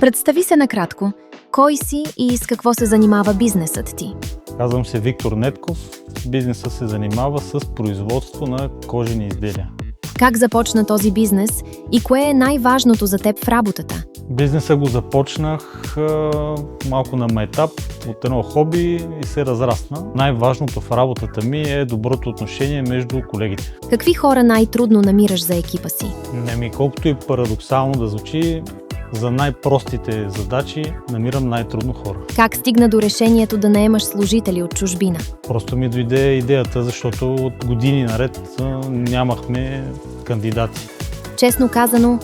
Представи се накратко. Кой си и с какво се занимава бизнесът ти? Казвам се Виктор Нетков. Бизнесът се занимава с производство на кожени изделия. Как започна този бизнес и кое е най-важното за теб в работата? Бизнеса го започнах малко на майтап от едно хоби и се разрасна. Най-важното в работата ми е доброто отношение между колегите. Какви хора най-трудно намираш за екипа си? Колкото и парадоксално да звучи, за най-простите задачи намирам най-трудно хора. Как стигна до решението да наемаш служители от чужбина? Просто ми дойде идеята, защото от години наред нямахме кандидати. Честно казано,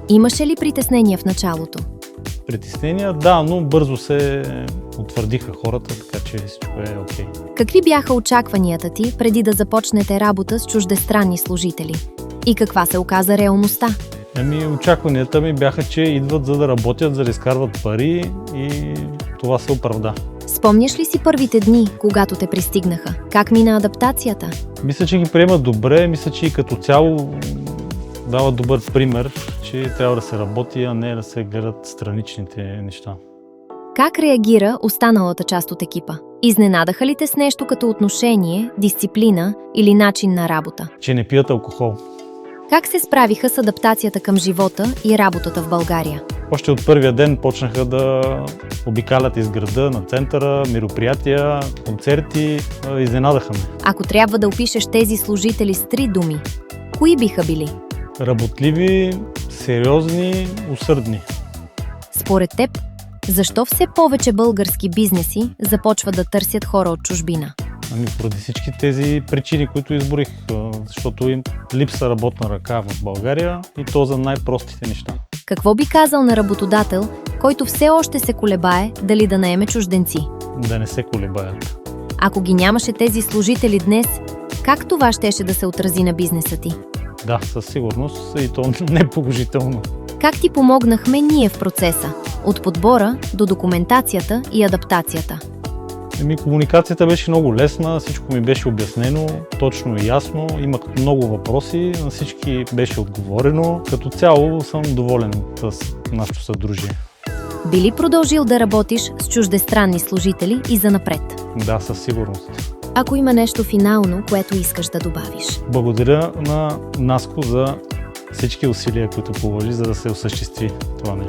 имаше ли притеснения в началото? Притеснения, да, но бързо се утвърдиха хората, така че всичко е окей. Какви бяха очакванията ти преди да започнете работа с чуждестранни служители? И каква се оказа реалността? Очакванията ми бяха, че идват за да работят, за да изкарват пари и това се оправда. Спомняш ли си първите дни, когато те пристигнаха? Как мина адаптацията? Мисля, че ги приемат добре, мисля, че и като цяло дава добър пример, че трябва да се работи, а не да се гледат страничните неща. Как реагира останалата част от екипа? Изненадаха ли те с нещо като отношение, дисциплина или начин на работа? Че не пият алкохол. Как се справиха с адаптацията към живота и работата в България? Още от първия ден почнаха да обикалят из града, на центъра, мероприятия, концерти. Изненадаха ме. Ако трябва да опишеш тези служители с 3 думи, кои биха били? Работливи, сериозни, усърдни. Според теб, защо все повече български бизнеси започват да търсят хора от чужбина? Поради всички тези причини, които изборих, защото им липса работна ръка в България и то за най-простите неща. Какво би казал на работодател, който все още се колебае дали да наеме чужденци? Да не се колебаят. Ако ги нямаше тези служители днес, как това щеше да се отрази на бизнеса ти? Да, със сигурност и то не положително. Как ти помогнахме ние в процеса? От подбора до документацията и адаптацията. Комуникацията беше много лесна, всичко ми беше обяснено, точно и ясно. Имах много въпроси, на всички беше отговорено. Като цяло съм доволен от нашето съдружие. Би ли продължил да работиш с чуждестранни служители и занапред? Да, със сигурност. Ако има нещо финално, което искаш да добавиш. Благодаря на Наско за всички усилия, които положи, за да се осъществи това нещо.